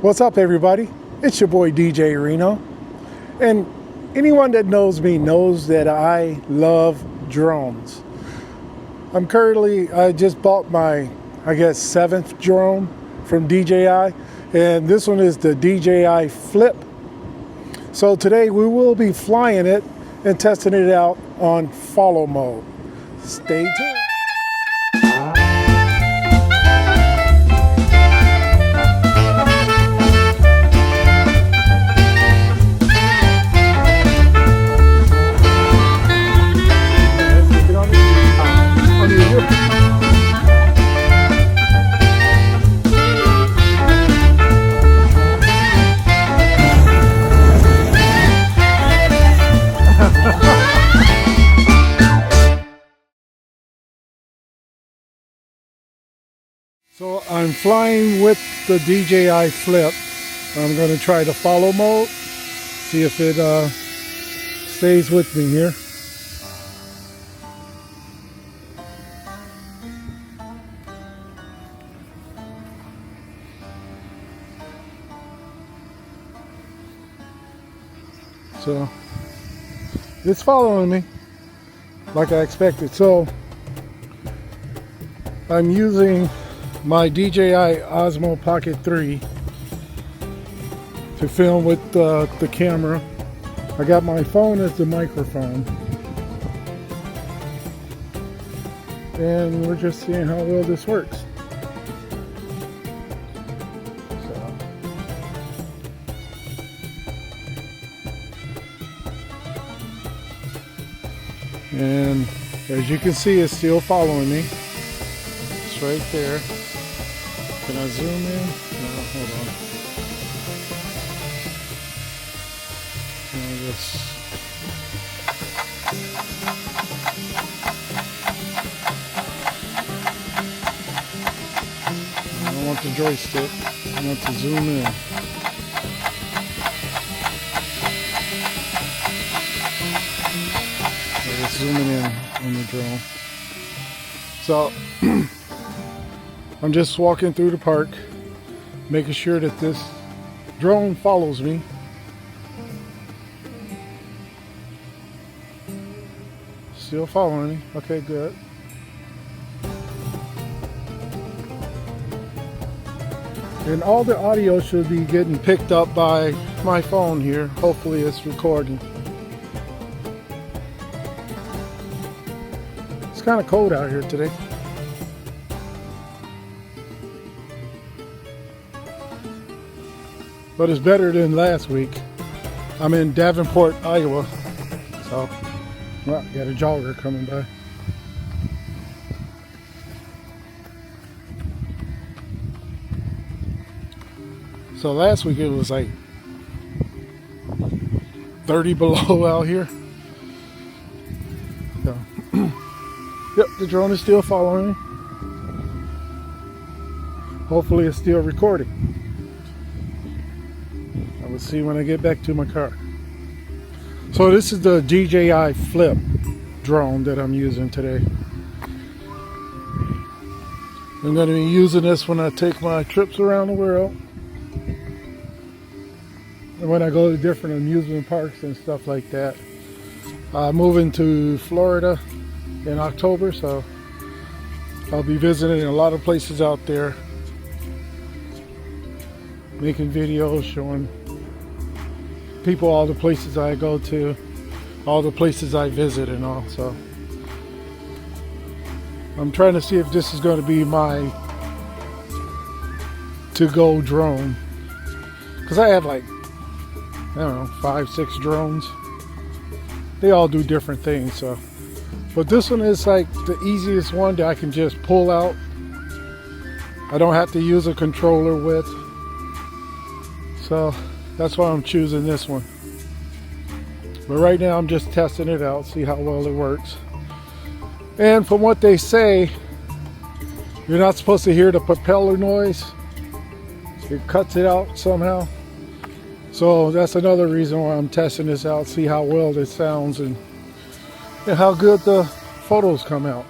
What's up, everybody? It's your boy DJ Reno, and anyone that knows me knows that I love drones. I just bought my, I guess, 7th drone from DJI, and this one is the DJI Flip. So today we will be flying it and testing it out on follow mode. Stay tuned. So I'm flying with the DJI Flip. I'm going to try the follow mode, see if it stays with me here. So it's following me like I expected. So I'm using my DJI Osmo Pocket 3 to film with the camera. I got my phone as the microphone, and we're just seeing how well this works. And as you can see, it's still following me. It's right there. Can I zoom in? No, hold on. I don't want the joystick. I want to zoom in. So it's zooming in on the drone. So I'm just walking through the park, making sure that this drone follows me. Still following me. Okay, good. And all the audio should be getting picked up by my phone here. Hopefully it's recording. It's kind of cold out here today. But it's better than last week. I'm in Davenport, Iowa. So, well, got a jogger coming by. So last week it was like 30 below out here. So, yep, the drone is still following me. Hopefully it's still recording. We'll see when I get back to my car. So this is the DJI Flip drone that I'm using today. I'm going to be using this when I take my trips around the world, and when I go to different amusement parks and stuff like that. I'm moving to Florida in October, so I'll be visiting a lot of places out there, making videos showing people all the places I go to, all the places I visit and all. So I'm trying to see if this is going to be my to-go drone, because I have like, I don't know, 5-6 drones. They all do different things. So, but this one is like the easiest one that I can just pull out. I don't have to use a controller with. So that's why I'm choosing this one. But right now I'm just testing it out, see how well it works. And from what they say, you're not supposed to hear the propeller noise. It cuts it out somehow. So that's another reason why I'm testing this out, see how well this sounds and how good the photos come out.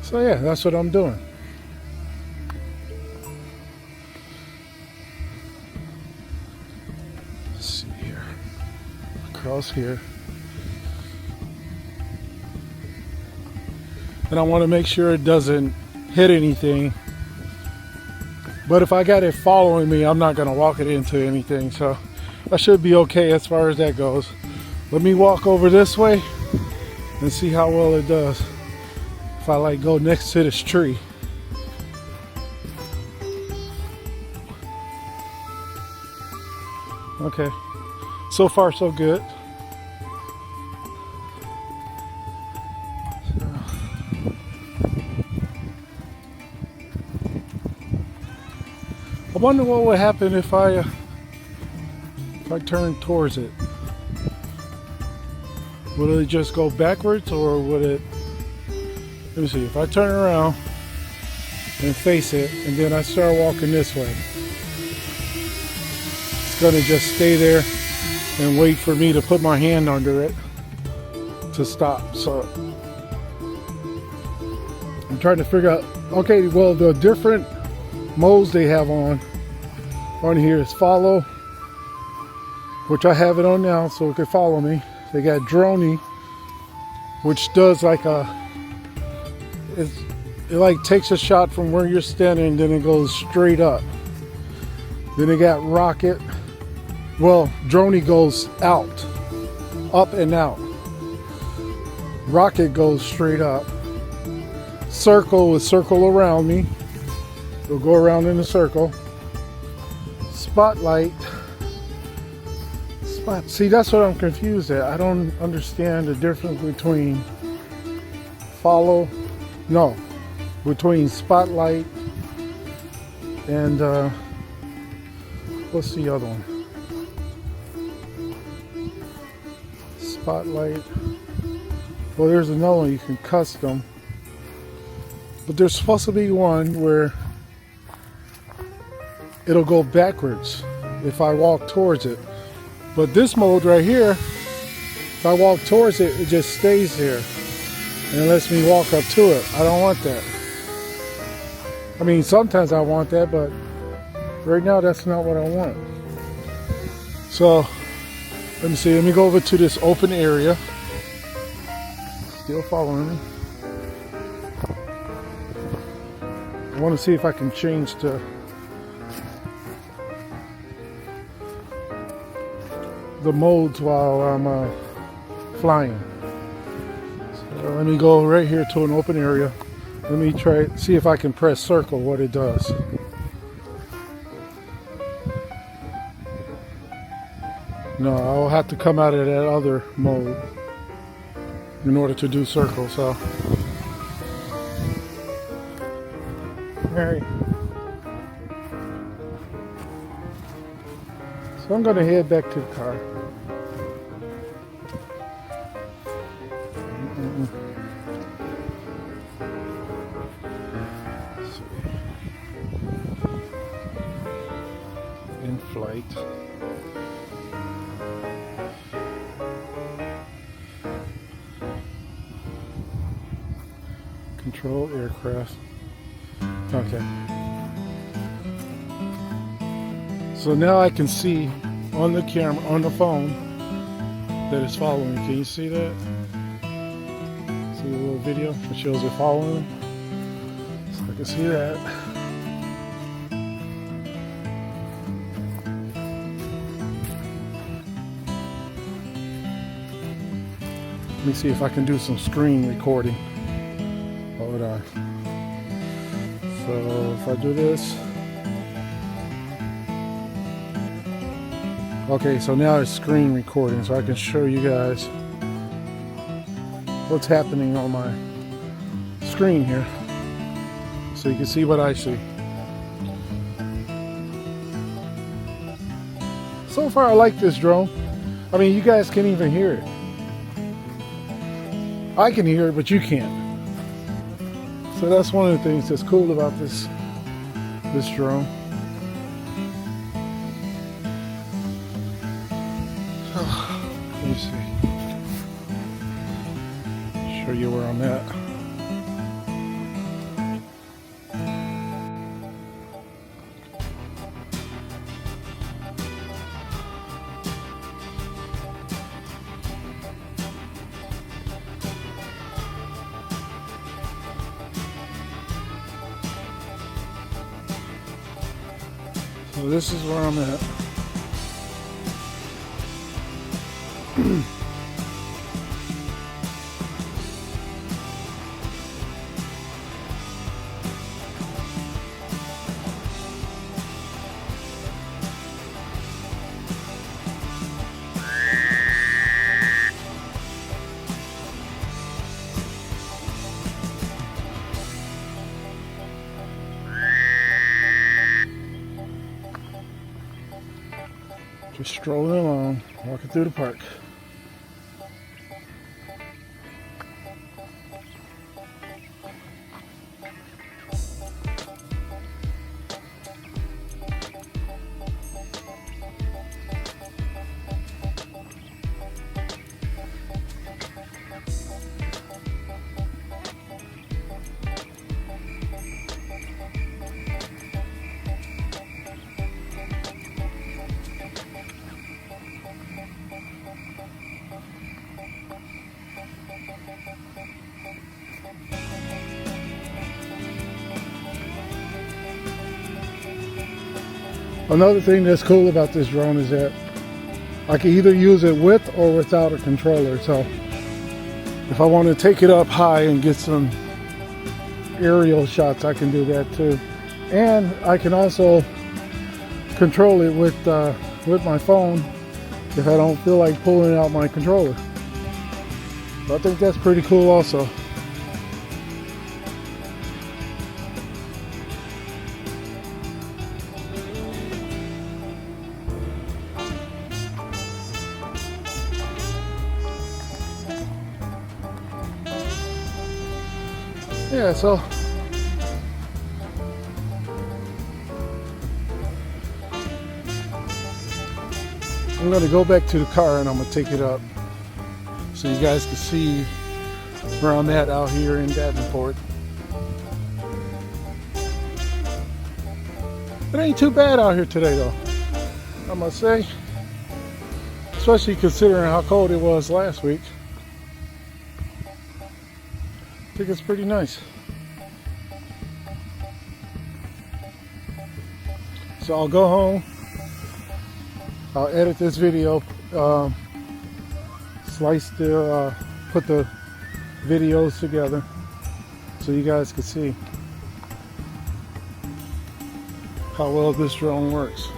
So yeah, that's what I'm doing. Let's see here. Across here. And I want to make sure it doesn't hit anything. But if I got it following me, I'm not going to walk it into anything. So I should be okay as far as that goes. Let me walk over this way and see how well it does. If I like go next to this tree. Okay. So far so good. I wonder what would happen if I turn towards it. Would it just go backwards, or would it? Let me see. If I turn around and face it, and then I start walking this way, it's gonna just stay there and wait for me to put my hand under it to stop. So I'm trying to figure out. Okay, well, the different modes they have on here is follow, which I have it on now so it can follow me. They got droney, which does like it like takes a shot from where you're standing and then it goes straight up. Then they got rocket. Well, droney goes out, up and out. Rocket goes straight up. Circle will circle around me. It'll go around in a circle. Spotlight. See, that's what I'm confused at. I don't understand the difference between between spotlight and what's the other one? Spotlight. Well, there's another one you can custom. But there's supposed to be one where it'll go backwards if I walk towards it. But this mode right here, if I walk towards it, it just stays there and lets me walk up to it. I don't want that. I mean, sometimes I want that, but right now that's not what I want. So, let me see. Let me go over to this open area. Still following me. I want to see if I can change the modes while I'm flying. So let me go right here to an open area. Let me try see if I can press circle what it does. No, I'll have to come out of that other mode in order to do circle. So alright. So I'm going to head back to the car. In flight. Control aircraft. Okay. So now I can see on the camera, on the phone, that it's following. Can you see that? See the little video that shows it following? So I can see that. Let me see if I can do some screen recording. Hold on. So if I do this. Okay, so now it's screen recording, so I can show you guys what's happening on my screen here. So you can see what I see. So far I like this drone. I mean, you guys can't even hear it. I can hear it, but you can't. So that's one of the things that's cool about this drone. Let me see. Show you where I'm at. So this is where I'm at. Just strolling along, walking through the park. Another thing that's cool about this drone is that I can either use it with or without a controller. So if I want to take it up high and get some aerial shots, I can do that too. And I can also control it with my phone if I don't feel like pulling out my controller. So I think that's pretty cool also. Yeah, so I'm going to go back to the car and I'm going to take it up so you guys can see where I'm at out here in Davenport. It ain't too bad out here today though, I must say, especially considering how cold it was last week. I think it's pretty nice. So I'll go home, I'll edit this video, put the videos together so you guys can see how well this drone works.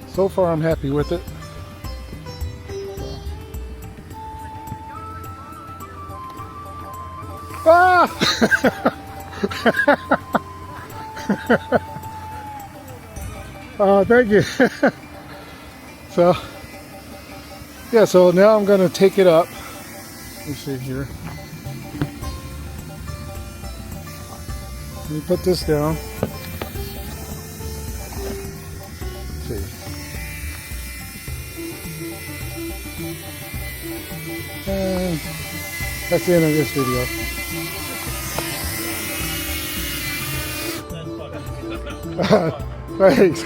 So far I'm happy with it. Ah! Oh, thank you. So, yeah, so now I'm going to take it up. Let me see here. Let me put this down. Let's see. And that's the end of this video. Thanks.